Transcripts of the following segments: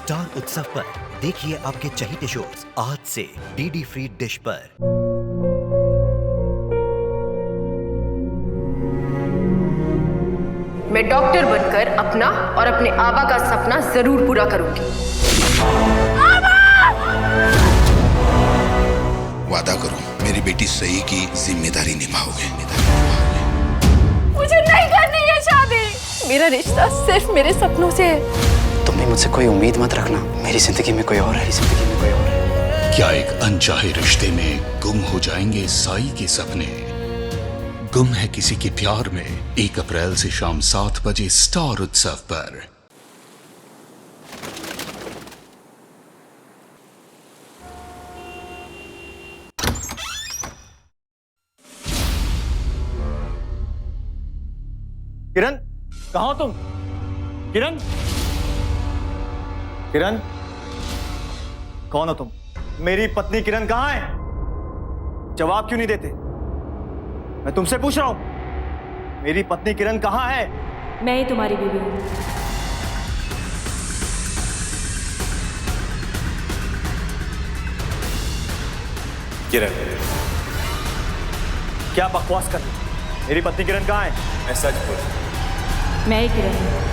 Star उत्सव पर देखिए आपके चहीते शोज आज से डीडी फ्री डिश पर। मैं डॉक्टर बनकर अपना और अपने आबा का सपना जरूर पूरा करूंगी। वादा करो मेरी बेटी सही की जिम्मेदारी निभाओगे। मुझे नहीं करनी है शादी। मेरा रिश्ता सिर्फ मेरे सपनों से है। तुमने मुझसे कोई उम्मीद मत रखना। मेरी जिंदगी में कोई और है, जिंदगी में कोई और है। क्या एक अनचाहे रिश्ते में गुम हो जाएंगे साई के सपने? गुम है किसी के प्यार में 1 अप्रैल से शाम 7 बजे स्टार उत्सव पर। किरण, कहाँ हो तुम? किरण, किरण, कौन हो तुम? मेरी पत्नी किरण कहाँ है? जवाब क्यों नहीं देते? मैं तुमसे पूछ रहा हूं, मेरी पत्नी किरण कहाँ है? मैं ही तुम्हारी बीवी हूँ। किरण, क्या बकवास कर रही हो? मेरी पत्नी किरण कहाँ है? मैं सच बोल। मैं ही किरण हूँ।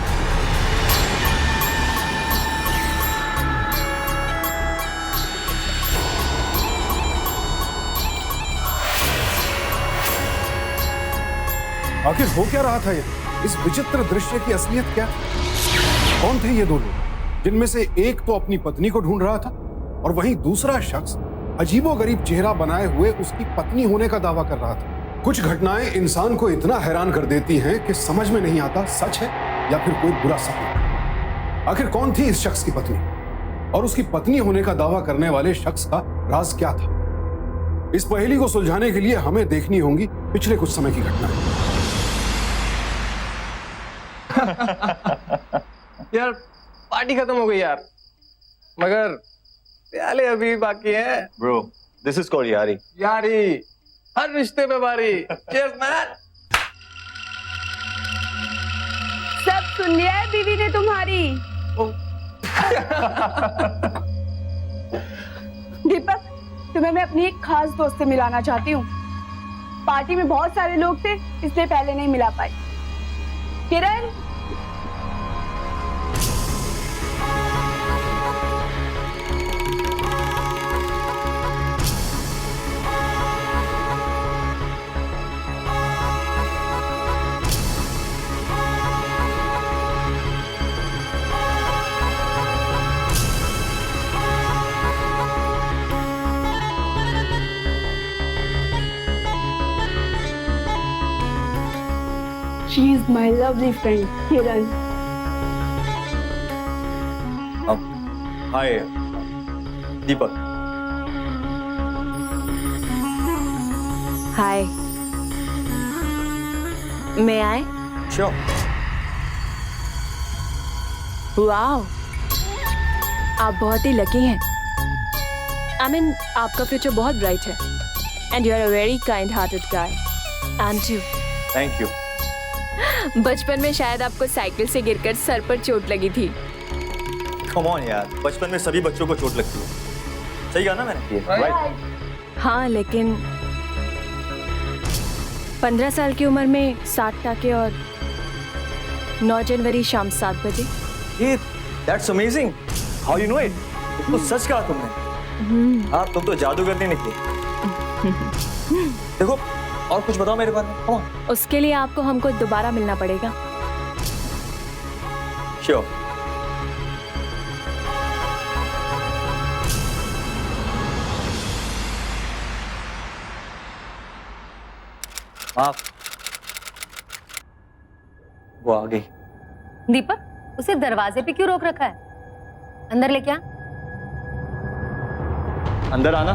आखिर हो क्या रहा था ये? इस विचित्र दृश्य की असलियत क्या? कौन थे ये दो लोग, जिनमें से एक तो अपनी पत्नी को ढूंढ रहा था और वहीं दूसरा शख्स अजीबोगरीब चेहरा बनाए हुए उसकी पत्नी होने का दावा कर रहा था। कुछ घटनाएं इंसान को इतना हैरान कर देती हैं कि समझ में नहीं आता सच है या फिर कोई बुरा सपना। आखिर कौन थी इस शख्स की पत्नी और उसकी पत्नी होने का दावा करने वाले शख्स का राज क्या था? इस पहेली को सुलझाने के लिए हमें देखनी होंगी पिछले कुछ समय की घटनाएं। यार पार्टी खत्म हो गई यार, मगर प्याले अभी भी बाकी हैं। ब्रो, दिस इज कॉल्ड यारी। यारी हर रिश्ते में बारी। Cheers man. सब सुन लिया है बीवी ने तुम्हारी। दीपक, तुम्हें मैं अपनी एक खास दोस्त से मिलाना चाहती हूँ। पार्टी में बहुत सारे लोग थे, इसलिए पहले नहीं मिला पाई। किरण, she is my lovely friend, Kiran. हाय दीपक। हाय, मैं आए? श्योर। वाओ, आप बहुत ही लकी हैं। आई मीन, आपका फ्यूचर बहुत ब्राइट है and you are a very kind hearted guy. And you. Thank you. बचपन में शायद आपको साइकिल से गिरकर सर पर चोट लगी थी। कम ऑन यार, बचपन में सभी बच्चों को चोट लगती है। सही कहा ना मैंने? राइट। हाँ, लेकिन 15 साल की उम्र में 60 टाके और 9 जनवरी शाम 7 बजे। ये that's amazing. How you know it? तो सच कहा तुमने। हाँ, तुम तो जादूगर निकली। देखो, और कुछ बताओ मेरे बारे में। कौन? उसके लिए आपको हमको दोबारा मिलना पड़ेगा। श्योर। आप वो आ गई। दीपक, उसे दरवाजे पे क्यों रोक रखा है? अंदर लेके आ। अंदर आना।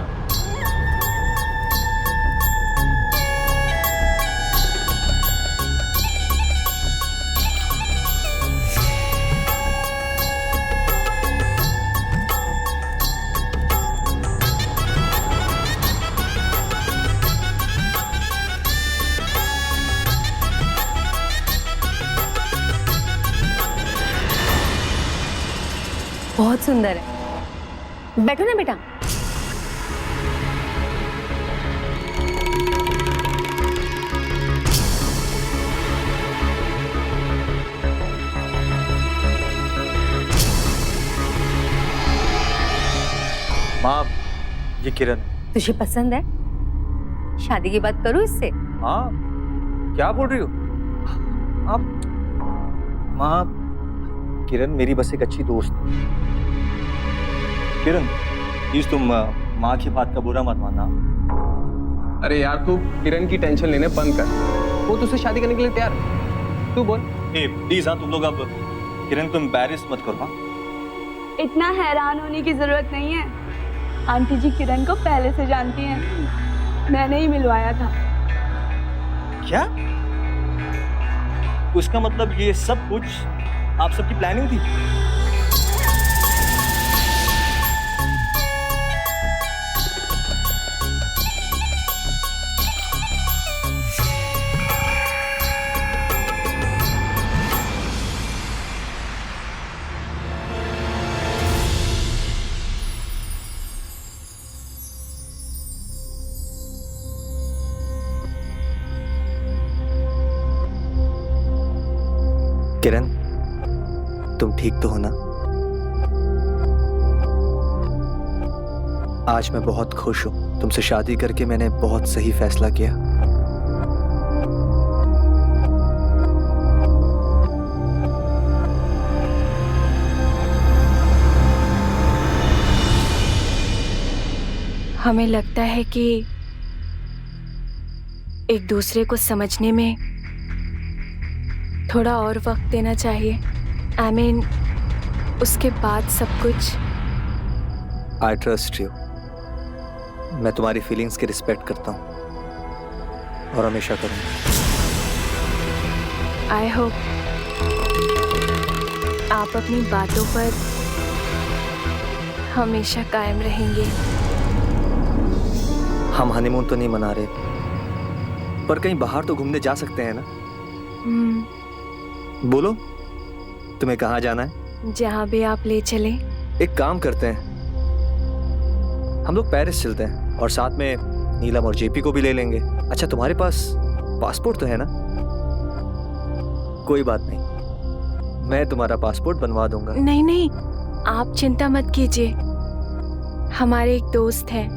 बहुत सुंदर है। बैठो ना बेटा। माँ, ये किरण। तुझे पसंद है? शादी की बात करूं इससे? हाँ, क्या बोल रही हो आप? माँ, किरण मेरी बस एक अच्छी दोस्त है। किरण, प्लीज तुम माँ की बात का बुरा मत मानना। अरे यार तू किरण की टेंशन लेने बंद कर, वो तुझसे शादी करने के लिए तैयार है। तू बोल। प्लीज हाँ, तुम लोग अब किरण को एम्बैरेस मत करो। हाँ, इतना हैरान होने की जरूरत नहीं है। आंटी जी किरण को पहले से जानती हैं। मैंने ही मिलवाया था। क्या? उसका मतलब ये सब कुछ आप सबकी प्लानिंग थी? किरण, तुम ठीक तो हो ना? आज मैं बहुत खुश हूं। तुमसे शादी करके मैंने बहुत सही फैसला किया। हमें लगता है कि एक दूसरे को समझने में थोड़ा और वक्त देना चाहिए। I mean, उसके बाद सब कुछ। I trust you. मैं तुम्हारी फीलिंग्स की रिस्पेक्ट करता हूँ और हमेशा करूँगा। I hope आप अपनी बातों पर हमेशा कायम रहेंगे। हम हनीमून तो नहीं मना रहे, पर कहीं बाहर तो घूमने जा सकते हैं ना? बोलो, तुम्हें कहाँ जाना है? जहाँ भी आप ले चले। एक काम करते हैं, हम लोग पेरिस चलते हैं और साथ में नीलम और जेपी को भी ले लेंगे। अच्छा, तुम्हारे पास पासपोर्ट तो है ना? कोई बात नहीं, मैं तुम्हारा पासपोर्ट बनवा दूंगा। नहीं नहीं, आप चिंता मत कीजिए। हमारे एक दोस्त हैं,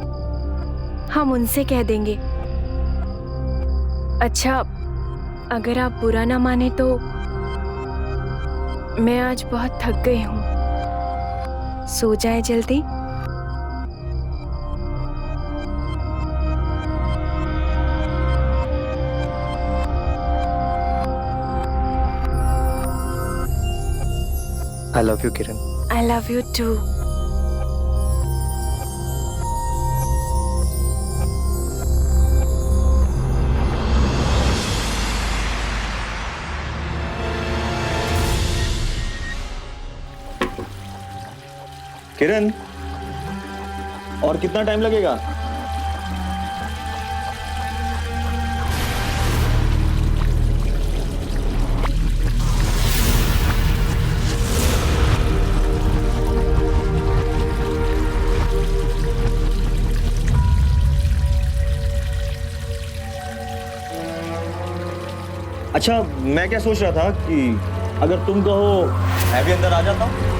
हम उनसे कह देंगे। अच्छा, अगर आप बुरा ना माने तो मैं आज बहुत थक गई हूँ। सो जाए जल्दी। I love you, Kiran. I love you too. किरण, और कितना टाइम लगेगा? अच्छा, मैं क्या सोच रहा था कि अगर तुम कहो मैं भी अंदर आ जाता हूं।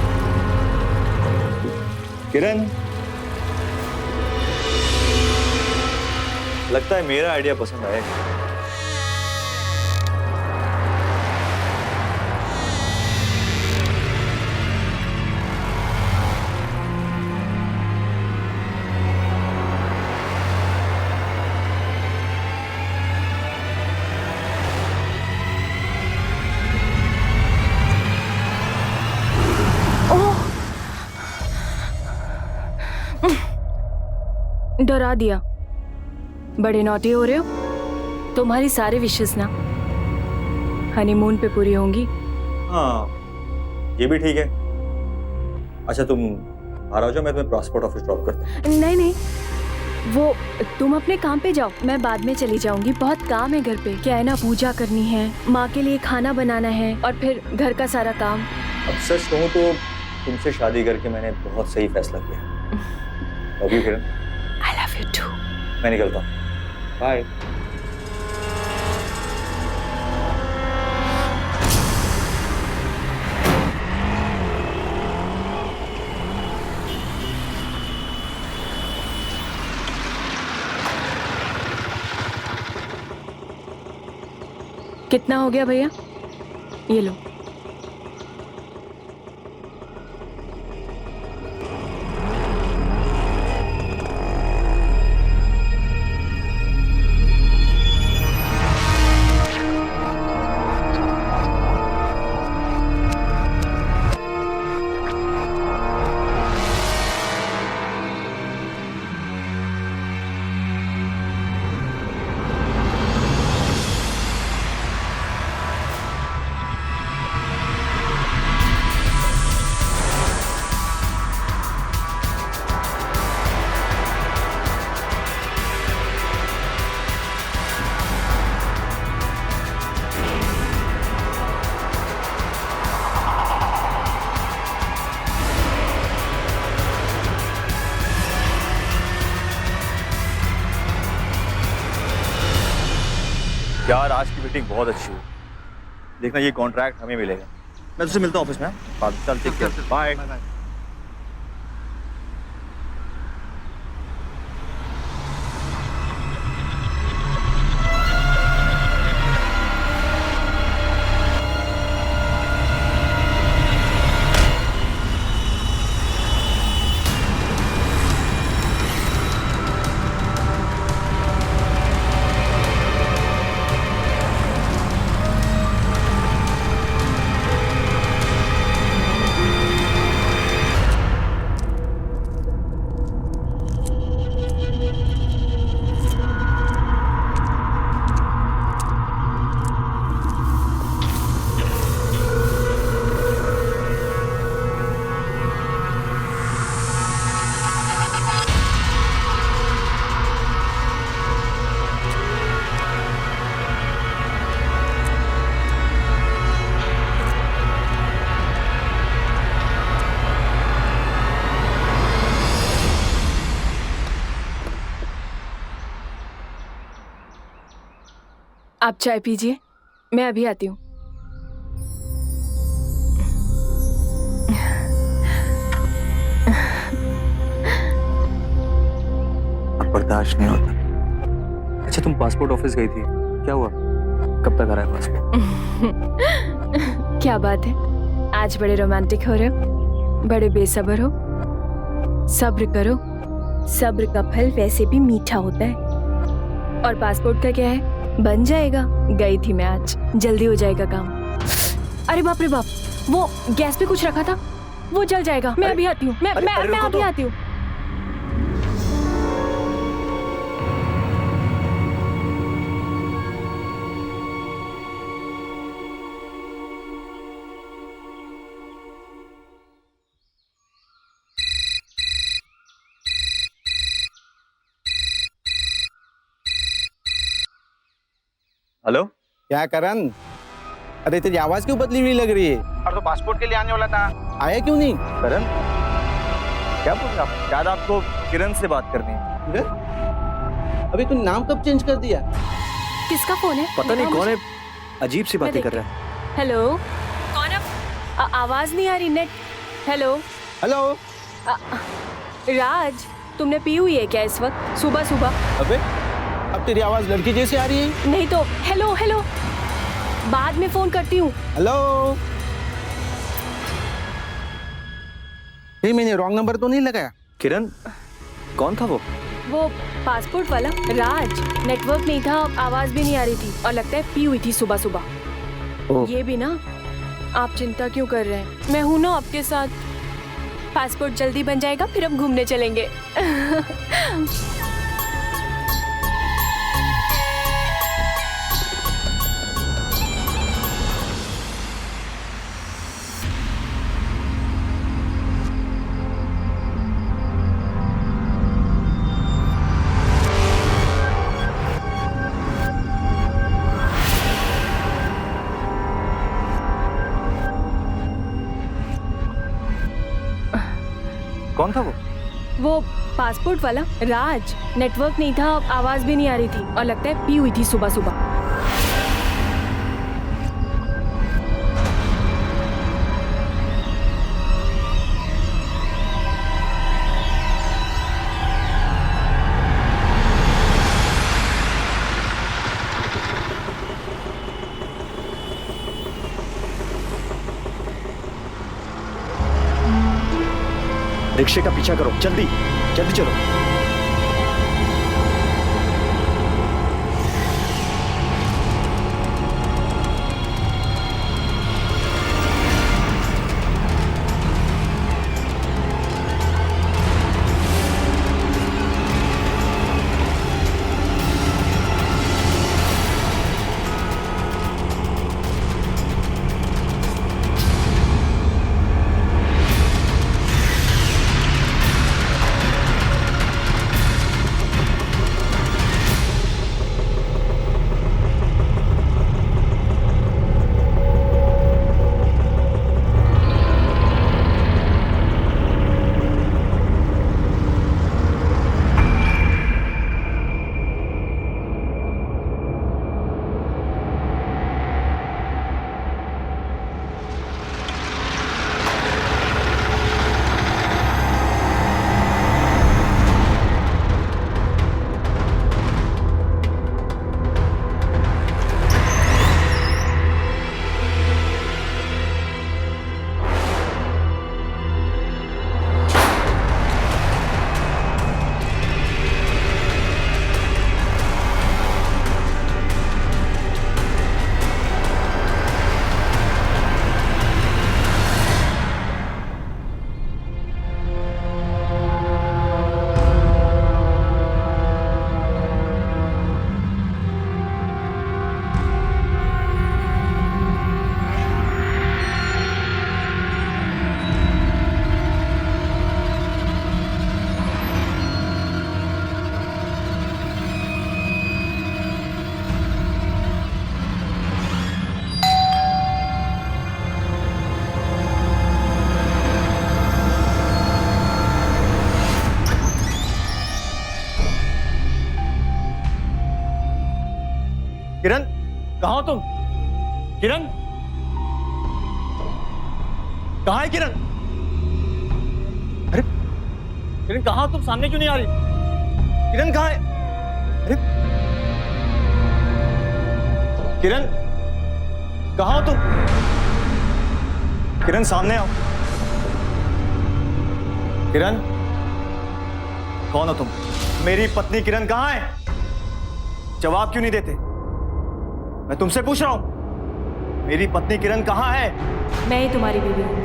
किरण, लगता है मेरा आइडिया पसंद आएगा। डरा दिया। बड़े नॉटी हो रहे हो। तुम्हारी सारी विशेष ना हनीमून पे पूरी होंगी। हाँ, ये भी ठीक है। अच्छा, तुम बाहर आ जाओ, मैं तुम्हें पासपोर्ट ऑफिस ड्रॉप करता हूँ। नहीं नहीं, वो तुम अपने काम पे जाओ, मैं बाद में चली जाऊंगी। बहुत काम है घर पे। क्या है ना, पूजा करनी है, माँ के लिए खाना बनाना है और फिर घर का सारा काम। अब सच कहूँ तो तुमसे शादी करके मैंने बहुत सही फैसला किया। Love you Kiran. I love you too. मैं निकलता हूँ, बाय। कितना हो गया भैया? ये लो। यार आज की मीटिंग बहुत अच्छी हुई। देखना ये कॉन्ट्रैक्ट हमें मिलेगा। मैं तुझसे मिलता हूँ ऑफिस में। बाद चल, टेक केयर, बाय। आप चाय पीजिए, मैं अभी आती हूँ। अब बर्दाश्त नहीं होता। अच्छा तुम पासपोर्ट ऑफिस गई थी, क्या हुआ? कब तक आ रहा है पासपोर्ट? क्या बात है, आज बड़े रोमांटिक हो रहे हो, बड़े बेसब्र हो। सब्र करो, सब्र का फल वैसे भी मीठा होता है। और पासपोर्ट का क्या है, बन जाएगा। गई थी मैं आज, जल्दी हो जाएगा काम। अरे बाप रे बाप, वो गैस पे कुछ रखा था, वो जल जाएगा। मैं अभी आती हूँ, मैं अभी आती हूँ। हेलो, क्या करण? अरे तेरी आवाज क्यों बदली हुई लग रही है? और तो पासपोर्ट के लिए आने वाला था, आया क्यों नहीं? करण क्या बोल रहा है? शायद आपको किरण से बात करनी है। किरण? अभी तूने नाम कब चेंज कर दिया? किसका फोन है? पता नहीं कौन है, अजीब सी बातें कर रहा है। हेलो, कौन है? आवाज नहीं आ रही, नेट। Hello hello. राज, तुमने पी हुई है क्या इस वक्त, सुबह सुबह? अबे अब तेरी आवाज लड़की जैसे आ रही है। नहीं तो हेलो हेलो, बाद में फोन करती हूँ। हेलो, ये मैंने रॉन्ग नंबर तो नहीं लगाया? किरण, कौन था वो? वो पासपोर्ट वाला राज। नेटवर्क नहीं था, आवाज भी नहीं आ रही थी, और लगता है पी हुई थी सुबह सुबह। ये भी ना, आप चिंता क्यों कर रहे हैं, मैं हूं ना आपके साथ। पासपोर्ट जल्दी बन जाएगा, फिर हम घूमने चलेंगे। कौन था वो पासपोर्ट वाला राज। नेटवर्क नहीं था, आवाज भी नहीं आ रही थी और लगता है पी हुई थी सुबह सुबह। रिक्शे का पीछा करो, जल्दी जल्दी चलो। किरण, कहाँ हो तुम? किरण, कहाँ है किरण? अरे किरण, कहाँ हो तुम? सामने क्यों नहीं आ रही? किरण कहाँ है? अरे किरण, कहाँ हो तुम? किरण, सामने आओ। किरण, कौन हो तुम? मेरी पत्नी किरण कहाँ है? जवाब क्यों नहीं देते? मैं तुमसे पूछ रहा हूं, मेरी पत्नी किरण कहाँ है? मैं ही तुम्हारी बीवी हूँ।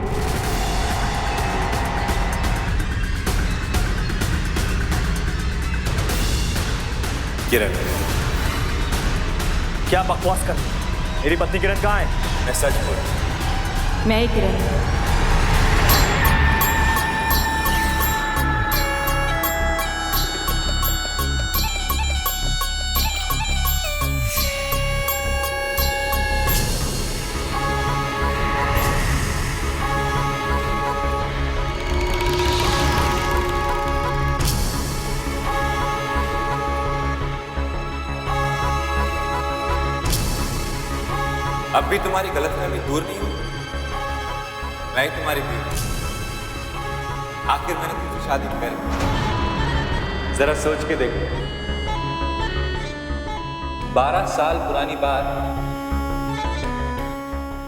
किरण, क्या बकवास कर? मेरी पत्नी किरण कहाँ है? मैं सच बोल। मैं ही किरण हूँ। अब भी तुम्हारी गलतफहमी दूर नहीं हुई? मैं ही तुम्हारी बीवी। आखिर मैंने तुमसे शादी कर। जरा सोच के देखो, 12 साल पुरानी बात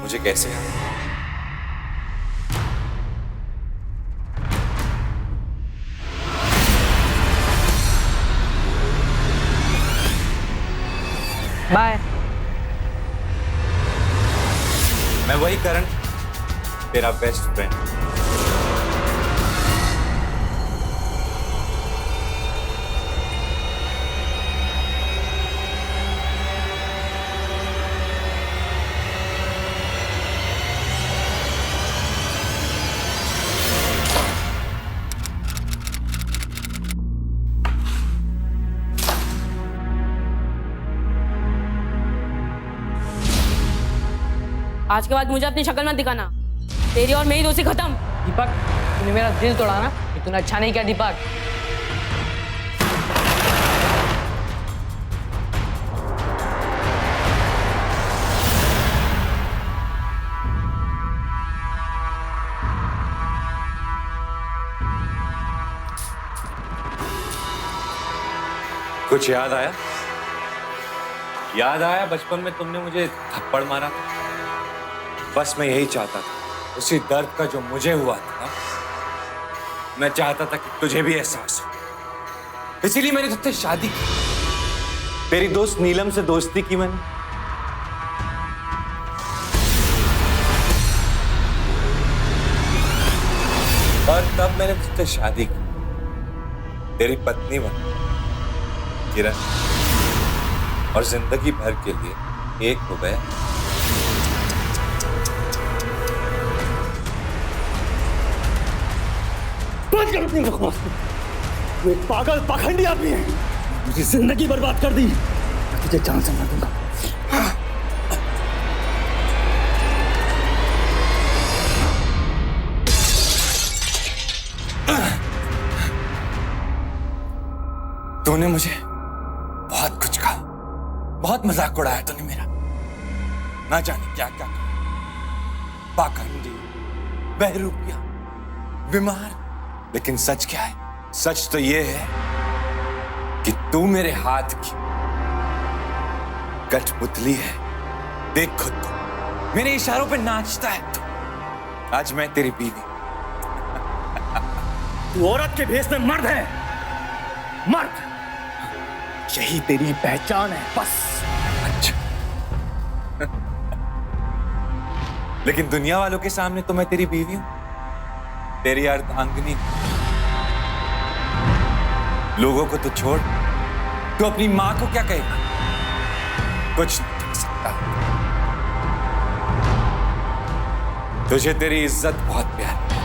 मुझे कैसे याद? बाय। मैं वही करण, तेरा बेस्ट फ्रेंड। आज के बाद मुझे अपनी शक्ल मत दिखाना। तेरी और मेरी दोस्ती खत्म। दीपक, तूने मेरा दिल तोड़ा ना, ये तूने अच्छा नहीं किया दीपक। कुछ याद आया? याद आया बचपन में तुमने मुझे थप्पड़ मारा था? बस मैं यही चाहता था, उसी दर्द का जो मुझे हुआ था मैं चाहता था कि तुझे भी एहसास हो। इसीलिए मैंने तुझसे शादी की। तेरी दोस्त नीलम से दोस्ती की मैंने। और तब मैंने तुझसे शादी की, तेरी पत्नी बनी किरण, और जिंदगी भर के लिए एक हो गए। बंद कर अपनी बकवास। वो एक पागल पाखंडी आदमी है, मुझे जिंदगी बर्बाद कर दी। मैं तुझे जान से मार दूंगा। तूने मुझे बहुत कुछ कहा, बहुत मजाक उड़ाया तूने मेरा, ना जाने क्या क्या कहा, पाखंडी, बहरूपिया, बीमार। लेकिन सच क्या है? सच तो ये है कि तू मेरे हाथ की कठपुतली है। देख खुद को, मेरे इशारों पे नाचता है तू। आज मैं तेरी बीवी। तू औरत के भेष में मर्द है, मर्द। यही तेरी पहचान है, बस। अच्छा। लेकिन दुनिया वालों के सामने तो मैं तेरी बीवी हूं, तेरी अर्धांगिनी। लोगों को तो छोड़, तू अपनी मां को क्या कहेगा? कुछ नहीं कह सकता। तुझे तेरी इज्जत बहुत प्यारी है।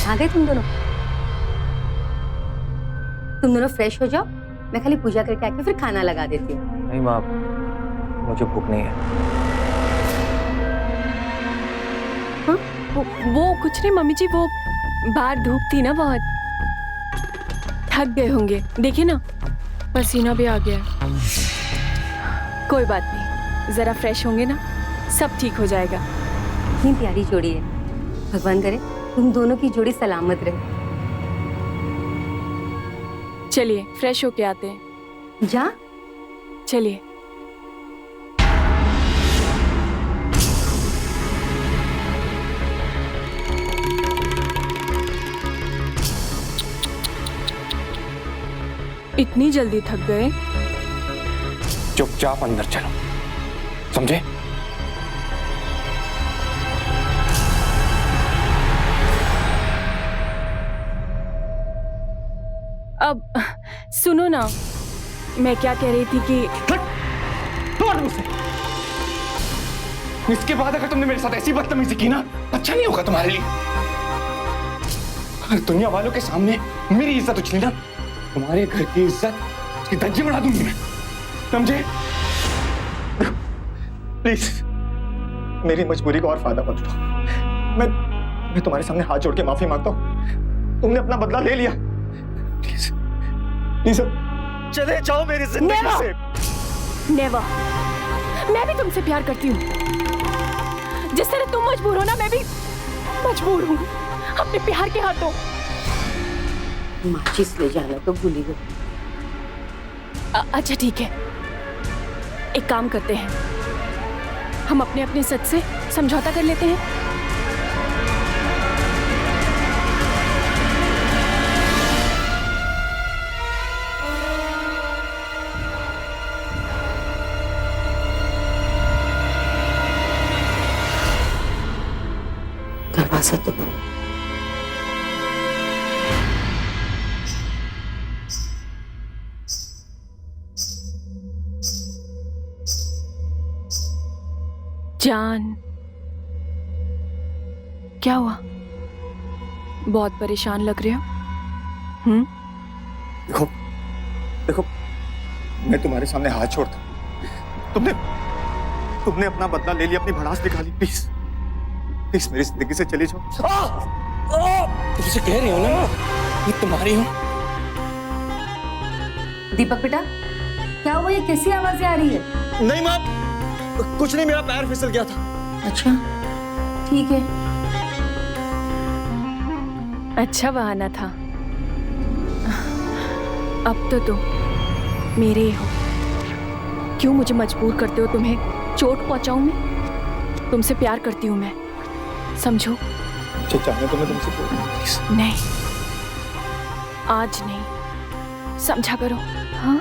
आ गए तुम दोनों? तुम दोनों फ्रेश हो जाओ, मैं खाली पूजा करके आके फिर खाना लगा देती हूँ। नहीं माँ, मुझे भूख नहीं है। हाँ? वो कुछ नहीं मम्मी जी, वो बाहर धूप थी ना बहुत, थक गए होंगे। देखिए ना, पसीना भी आ गया। कोई बात नहीं, जरा फ्रेश होंगे ना, सब ठीक हो जाएगा। इतनी प्यारी जोड़ी है, भगवान करे तुम दोनों की जोड़ी सलामत रहे। चलिए फ्रेश होके आते हैं। जा। चलिए। इतनी जल्दी थक गए? चुपचाप अंदर चलो, समझे? अब सुनो ना, मैं क्या कह रही थी कि मुझसे इसके बाद अगर तुमने मेरे साथ ऐसी बदतमीजी की ना, अच्छा नहीं होगा तुम्हारे लिए। अगर दुनिया वालों के सामने मेरी इज्जत उछली ना, तुम्हारे घर की इज्जत उसकी धज्जी बढ़ा दूंगी मैं, समझे? प्लीज मेरी मजबूरी को और फायदा मत उठाओ। मैं तुम्हारे सामने हाथ जोड़ के माफी मांगता हूं, तुमने अपना बदला ले लिया। प्लीज प्लीज चले जाओ मेरी जिंदगी से। नेवर। मैं भी तुमसे प्यार करती हूँ। जिस तरह तुम मजबूर हो ना, मैं भी मजबूर हूँ अपने प्यार के हाथों। माचिस ले जाना तो भूल ही गई। अच्छा ठीक है, एक काम करते हैं, हम अपने अपने सच से समझौता कर लेते हैं। दरवाजा तो जान, क्या हुआ? बहुत परेशान लग रहे हो। देखो देखो, मैं तुम्हारे सामने हाथ छोड़ता हूं। तुमने अपना बदला ले लिया, अपनी भड़ास निकाली। प्लीज प्लीज मेरी जिंदगी से चली जाओ। तुमसे कह रही हो ना मैं तुम्हारी हूँ। दीपक बेटा, क्या हुआ? ये कैसी आवाजें आ रही है? नहीं माँ, कुछ नहीं, मेरा पैर फिसल गया था। अच्छा ठीक है। अच्छा बहाना था। अब तो तुम मेरे ही हो। क्यों मुझे मजबूर करते हो तुम्हें चोट पहुंचाऊं मैं? तुमसे प्यार करती हूं मैं, समझो। चाहने तो मैं तुमसे प्लीज। नहीं, आज नहीं, समझा करो। हाँ?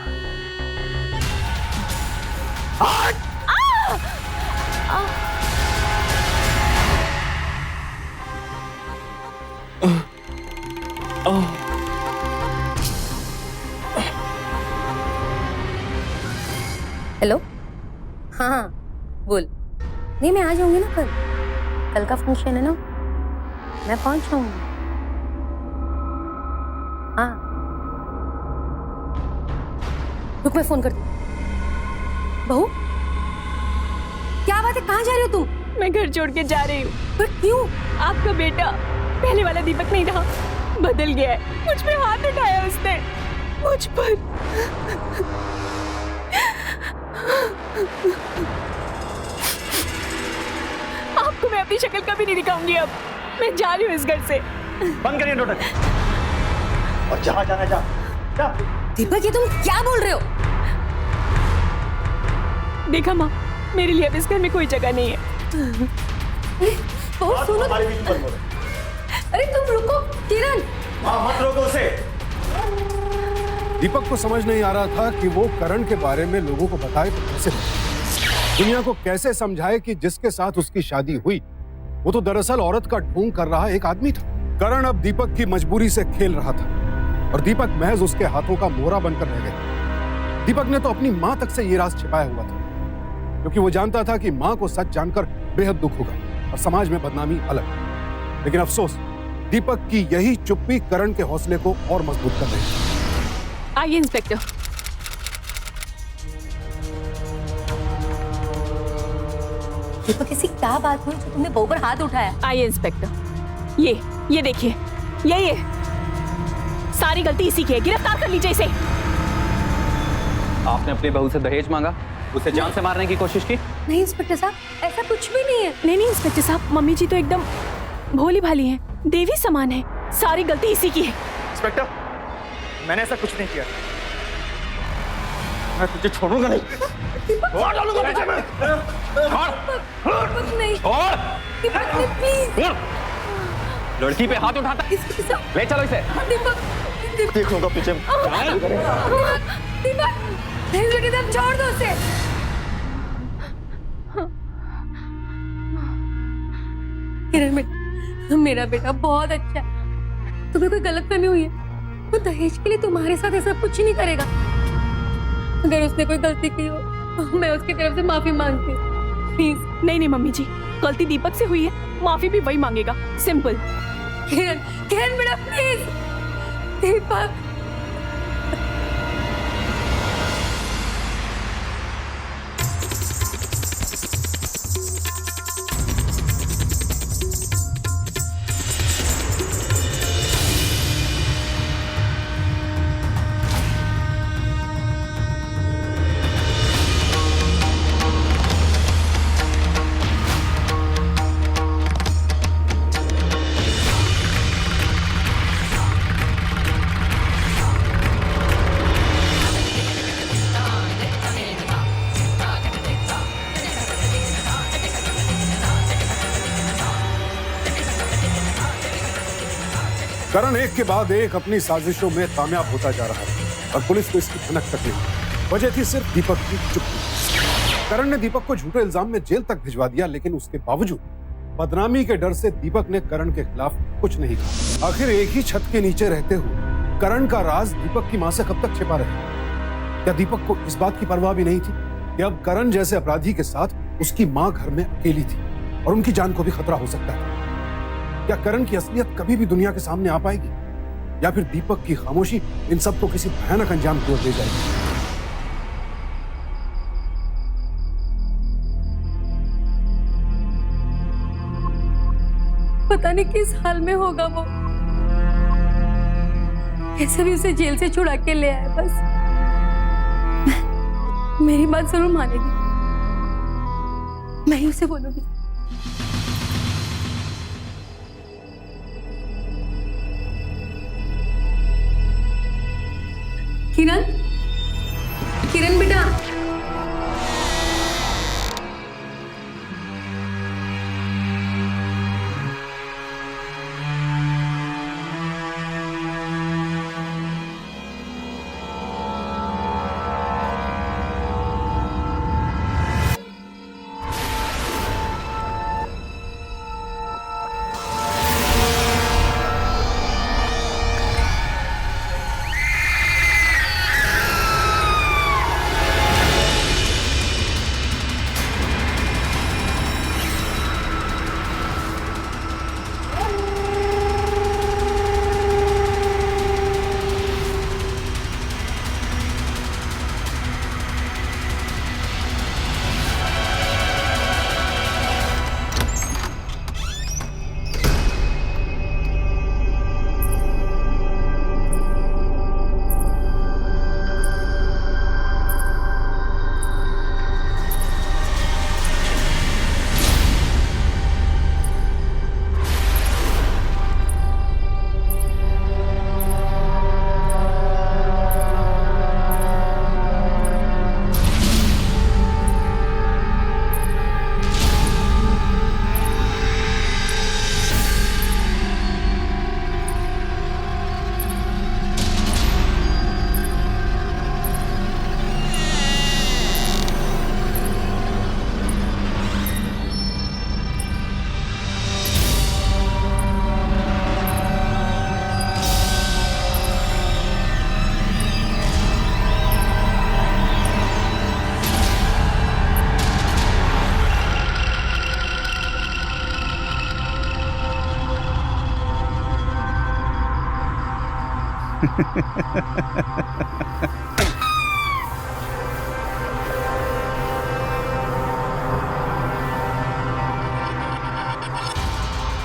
हेलो, हाँ हाँ बोल। नहीं, मैं आ जाऊंगी ना कल का फंक्शन है ना, मैं पहुंच जाऊंगी। हाँ रुक, मैं फोन करती हूँ। बहू, क्या बात है? कहाँ जा रही हो तुम? मैं घर छोड़ के जा रही हूँ। पर क्यों? आपका बेटा पहले वाला दीपक नहीं रहा, बदल गया है। मुझ पे हाथ उठाया उसने, मुझ पर। आपको मैं अपनी शक्ल कभी नहीं दिखाऊंगी। अब मैं जा रही हूँ इस घर से। बंद करिए नोटक, और जहाँ जाना जा। दीपक, ये तुम क्या बोल रहे हो? देखा माँ, मेरे लिए अब इस घर में कोई जगह नहीं है। बहुत सुनो। अरे तुम रुको किरण। मत रोको उसे। दीपक को समझ नहीं आ रहा था कि वो करण के बारे में लोगों को बताए तो कैसे, दुनिया को कैसे समझाए कि जिसके साथ उसकी शादी हुई वो तो दरअसल औरत का ढोंग कर रहा एक आदमी था। करण अब दीपक की मजबूरी से खेल रहा था और दीपक महज उसके हाथों का मोहरा बनकर रह गया। दीपक ने तो अपनी मां तक से ये राज छिपाया हुआ था, क्योंकि वो जानता था कि मां को सच जानकर बेहद दुख होगा और समाज में बदनामी अलग। लेकिन अफसोस, दीपक की यही चुप्पी करण के हौसले को और मजबूत कर रही थी। आइए इंस्पेक्टर। दीपक, ऐसी क्या बात हुई जो तुमने बहू पर हाथ उठाया? आइए इंस्पेक्टर, ये देखिए, ये सारी गलती इसी की है। गिरफ्तार कर लीजिए इसे। आपने अपनी बहू से दहेज मांगा, उसे जान से मारने की कोशिश की? नहीं इंस्पेक्टर साहब, ऐसा कुछ भी नहीं है। नहीं इंस्पेक्टर साहब, मम्मी जी तो एकदम भोली भाली हैं, देवी समान है। सारी गलती इसी की है। इंस्पेक्टर, मैंने ऐसा कुछ नहीं किया। मैं तुझे छोड़ूंगा नहीं। और डालूंगा पीछे में। नहीं। और प्लीज। लड़की पे हाथ उठाता, ले चलो इसे। देख लूंगा पीछे में। दीपक, छोड़ दो उसे। किरण, मेरा बेटा बहुत अच्छा है। तुम्हें कोई गलतफहमी हुई है? वो दहेज के लिए तुम्हारे साथ ऐसा कुछ नहीं करेगा। अगर उसने कोई गलती की हो तो मैं उसकी तरफ से माफी मांगती हूँ, प्लीज। नहीं मम्मी जी, गलती दीपक से हुई है, माफी भी वही मांगेगा, सिंपल। किरण बेटा प्लीज। दीपक, करण एक के बाद एक अपनी साजिशों में कामयाब होता जा रहा था और पुलिस को इसकी भनक तक नहीं। वजह थी सिर्फ दीपक की चुप्पी। करण ने दीपक को झूठे इल्जाम में जेल तक भिजवा दिया, लेकिन उसके बावजूद बदनामी के डर से दीपक ने करण के खिलाफ कुछ नहीं कहा। आखिर एक ही छत के नीचे रहते हुए करण का राज दीपक की मां से कब तक छिपा रहे? क्या दीपक को इस बात की परवाह भी नहीं थी कि अब करण जैसे अपराधी के साथ उसकी मां घर में अकेली थी और उनकी जान को भी खतरा हो सकता है? क्या करण की असलियत कभी भी दुनिया के सामने आ पाएगी, या फिर दीपक की खामोशी इन सबको किसी भयानक अंजाम की ओर ले जाएगी? पता नहीं किस हाल में होगा वो। कैसे भी उसे जेल से छुड़ा के ले आए, बस मेरी बात जरूर मानेगी। मैं ही उसे बोलूंगी। किरण, किरण बेटा,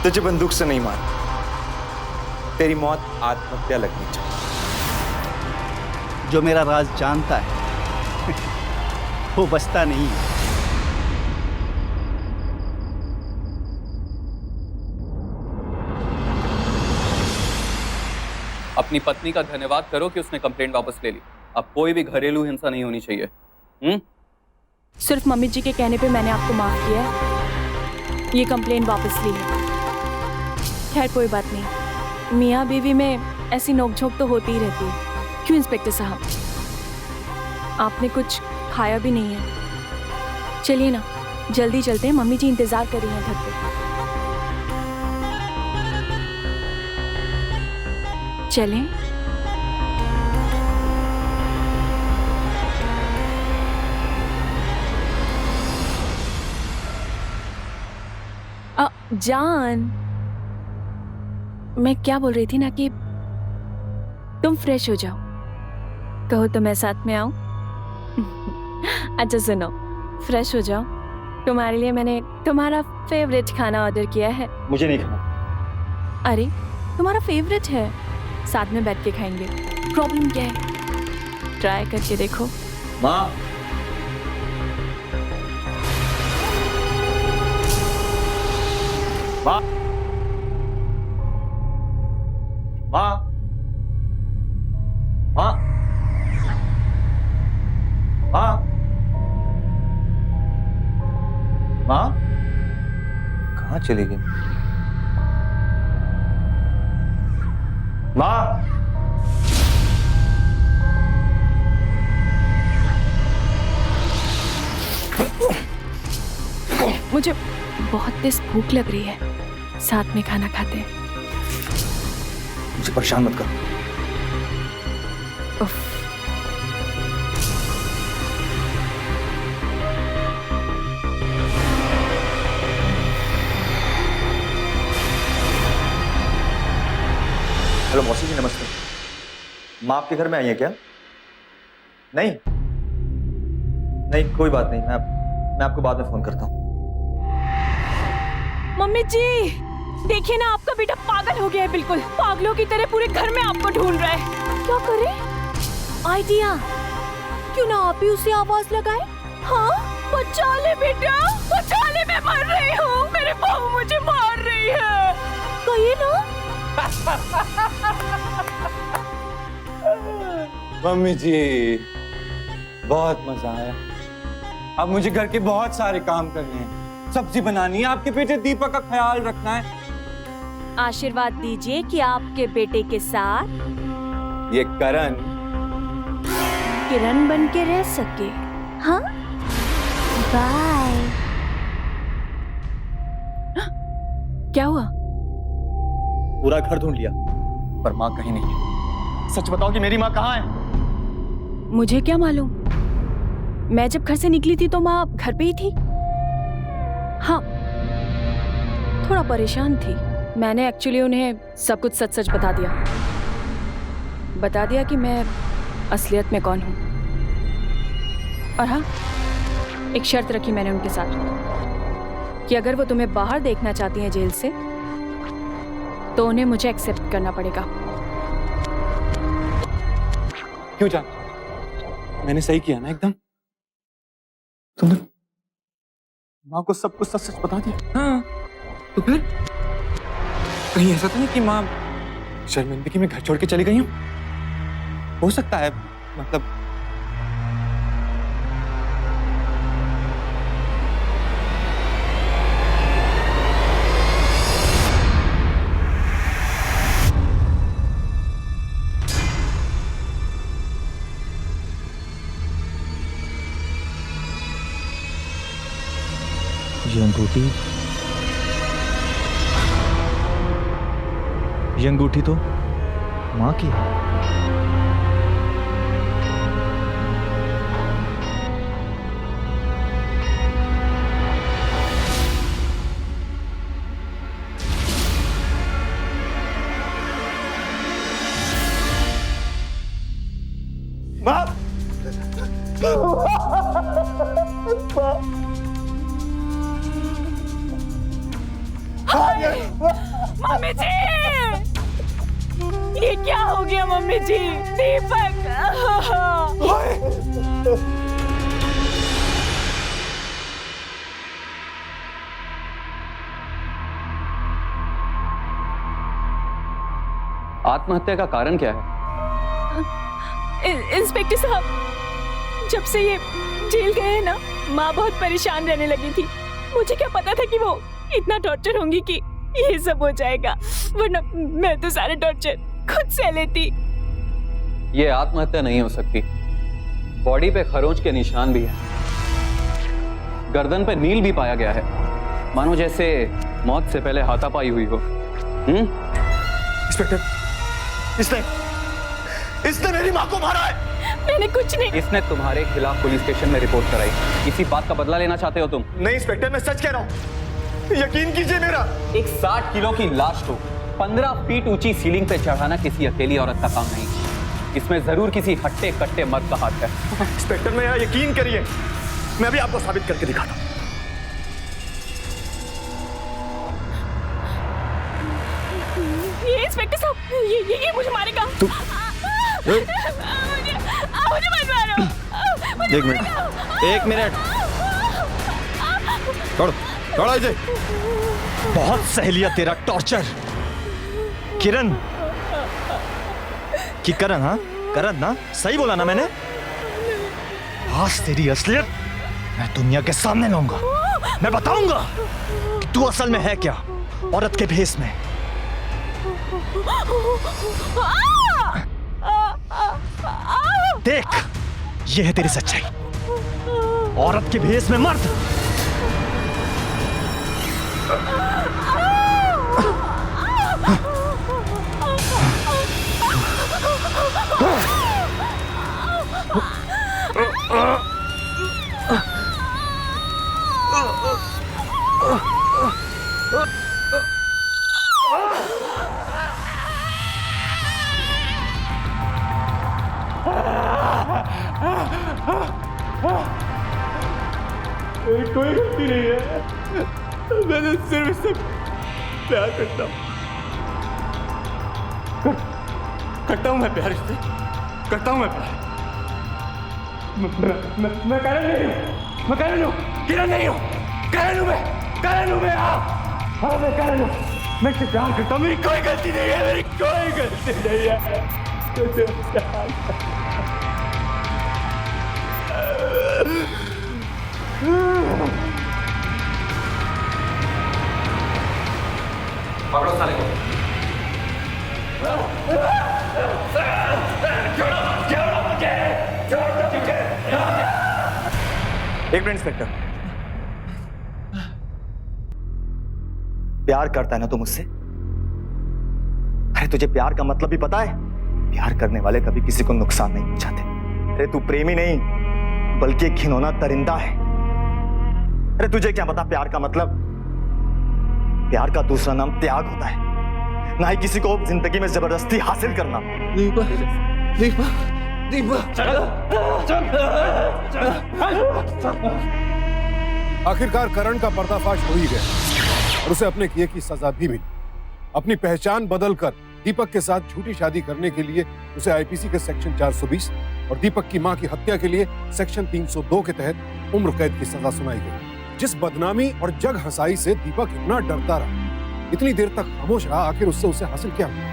तुझे बंदूक से नहीं मार, तेरी मौत आत्महत्या लगनी चाहिए। जो मेरा राज जानता है वो बचता नहीं है। अपनी पत्नी का धन्यवाद करो कि उसने कंप्लेंट वापस ले ली। अब कोई भी घरेलू हिंसा नहीं होनी चाहिए। सिर्फ मम्मी जी के कहने पे मैंने आपको माफ किया है, ये कंप्लेंट वापस ली है। खैर कोई बात नहीं, मियाँ बीवी में ऐसी नोकझोंक तो होती ही रहती है। क्यों इंस्पेक्टर साहब, आपने कुछ खाया भी नहीं है? चलिए ना, जल्दी चलते हैं, मम्मी जी इंतजार कर रही हैं घर पे। चलें? जान, मैं क्या बोल रही थी ना कि तुम फ्रेश हो जाओ, कहो तो मैं साथ में आऊं? अच्छा सुनो, फ्रेश हो जाओ, तुम्हारे लिए मैंने तुम्हारा फेवरेट खाना ऑर्डर किया है। मुझे नहीं खाना। अरे तुम्हारा फेवरेट है, साथ में बैठ के खाएंगे। प्रॉब्लम क्या है? ट्राई करके देखो। माँ, माँ, माँ, माँ, माँ, माँ, कहाँ चली गई? माँ, मुझे बहुत तेज भूख लग रही है, साथ में खाना खाते हैं। मुझे परेशान मत करो। उफ। हेलो मौसी जी, नमस्ते। माँ आपके घर में आई है क्या? नहीं नहीं, कोई बात नहीं, मैं आपको बाद में फोन करता हूँ। मम्मी जी, देखिए ना, आपका बेटा पागल हो गया है, बिल्कुल पागलों की तरह पूरे घर में आपको ढूंढ रहा है। क्या करे? आइडिया, क्यों ना आप ही उसे आवाज लगाए? हाँ, बचा ले बेटा, बचा ले, मैं मर रही हूँ, मेरे बहू मुझे मार रही है, कहिए ना। मम्मी जी, बहुत मजा आया। अब मुझे घर के बहुत सारे काम करने हैं, सब्जी बनानी है, आपके बेटे दीपक का ख्याल रखना है। आशीर्वाद दीजिए कि आपके बेटे के साथ ये करण किरण बन के रह सके। हाँ, बाय। क्या हुआ? पूरा घर ढूंढ लिया पर माँ कहीं नहीं है। सच बताओ कि मेरी माँ कहाँ है? मुझे क्या मालूम, मैं जब घर से निकली थी तो माँ घर पे ही थी। हाँ, थोड़ा परेशान थी। मैंने एक्चुअली उन्हें सब कुछ सच सच बता दिया कि मैं असलियत में कौन हूँ। और हाँ, एक शर्त रखी मैंने उनके साथ कि अगर वो तुम्हें बाहर देखना चाहती हैं जेल से, तो उन्हें मुझे एक्सेप्ट करना पड़ेगा। क्यों जान, मैंने सही किया ना एकदम? तुमने माँ को सब कुछ सच सच बता दिया? हाँ, तो फिर कहीं ऐसा तो नहीं कि माँ शर्मिंदगी में घर छोड़ के चली गई हूँ? हो सकता है, मतलब ये अंगूठी तो माँ की है। मम्मी जी, ये क्या हो गया मम्मी जी? दीपक, आत्महत्या का कारण क्या है? इंस्पेक्टर साहब, जब से ये जेल गए हैं ना, माँ बहुत परेशान रहने लगी थी। मुझे क्या पता था कि वो इतना टॉर्चर होंगी कि ये सब हो जाएगा, वरना मैं तो सारे टॉर्चर खुद से लेती। ये आत्महत्या नहीं हो सकती। बॉडी पे खरोंच के निशान भी हैं। गर्दन पे नील भी पाया गया है, मानो जैसे मौत से पहले हाथापाई हुई हो। इंस्पेक्टर, इसने मेरी माँ को मारा है। मैंने कुछ नहीं। इसने तुम्हारे खिलाफ पुलिस स्टेशन में रिपोर्ट कराई। इसी बात का बदला लेना चाहते हो तुम? नहीं इंस्पेक्टर, मैं सच कह रहा हूँ, यकीन कीजिए मेरा। एक 60 किलो की लाश को 15 फीट ऊंची सीलिंग पे चढ़ाना किसी अकेली औरत का काम नहीं। इसमें जरूर किसी हट्टे कट्टे मर्द का हाथ है। इंस्पेक्टर, मेरा यकीन करिए, मैं अभी आपको साबित करके दिखाता हूँ। ये इंस्पेक्टर साहब, ये मुझे मारेगा। मुझे मत मारो। एक मिनट छोड़ो इसे। बहुत सह लिया तेरा टॉर्चर। किरण की करण, हाँ करण ना, सही बोला ना मैंने? आज तेरी असलियत मैं दुनिया के सामने लाऊंगा। मैं बताऊंगा कि तू असल में है क्या, औरत के भेष में। देख, ये है तेरी सच्चाई। औरत के भेष में मर्द। मेरी कोई गलती नहीं है, मैंने सिर्फ इससे प्यार करता हूँ। करता हूँ मैं प्यार इससे, करता हूँ मैं प्यार। मैं करण नहीं हूँ, मैं करण हूँ, किरण नहीं हूँ, करण हूँ मैं, करण हूँ मैं। हाँ मैं करण हूँ, मैं इससे प्यार करता हूँ। मेरी कोई गलती नहीं है, मेरी कोई गलती नहीं है। तुझसे प्यार पकड़ो साले को। एक मिनट इंस्पेक्टर, प्यार करता है ना तू मुझसे? अरे तुझे प्यार का मतलब भी पता है? प्यार करने वाले कभी किसी को नुकसान नहीं पहुंचाते। अरे तू प्रेमी नहीं बल्कि एक घिनौना दरिंदा है। अरे तुझे क्या पता प्यार का मतलब? प्यार का दूसरा नाम त्याग होता है, ना ही किसी को जिंदगी में जबरदस्ती हासिल करना। दीपा, दीपा, दीपा, आखिरकार करण का पर्दाफाश हो ही गया और उसे अपने किए की सजा भी मिली। अपनी पहचान बदलकर दीपक के साथ झूठी शादी करने के लिए उसे आईपीसी के सेक्शन 420 और दीपक की मां की हत्या के लिए सेक्शन 302 के तहत उम्र कैद की सजा सुनाई गई। जिस बदनामी और जग हंसाई से दीपक इतना डरता रहा, इतनी देर तक खामोश रहा, आखिर उससे उसे हासिल क्या हुआ?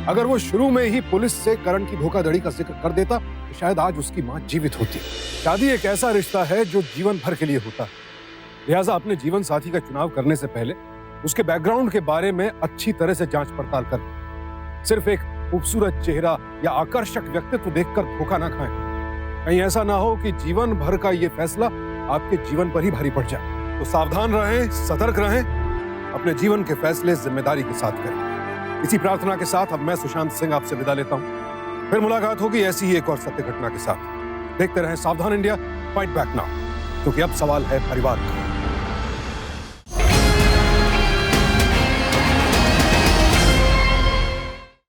अगर वो शुरू में ही पुलिस से करण की धोखाधड़ी का जिक्र कर देता तो शायद आज उसकी मां जीवित होती। शादी एक ऐसा रिश्ता है जो जीवन भर के लिए होता है, लिहाजा अपने जीवन साथी का चुनाव करने से पहले उसके बैकग्राउंड के बारे में अच्छी तरह से जांच पड़ताल कर। सिर्फ एक खूबसूरत चेहरा या आकर्षक व्यक्तित्व देखकर धोखा ना खाएं। कहीं ऐसा ना हो कि जीवन भर का ये फैसला आपके जीवन पर ही भारी पड़ जाए। तो सावधान रहें, सतर्क रहें, अपने जीवन के फैसले जिम्मेदारी के साथ करें। इसी प्रार्थना के साथ अब मैं सुशांत सिंह आपसे विदा लेता हूं। फिर मुलाकात होगी ऐसी ही एक और सत्य घटना के साथ। देखते रहें सावधान इंडिया, फाइट बैक नाउ, क्योंकि अब सवाल है परिवार का।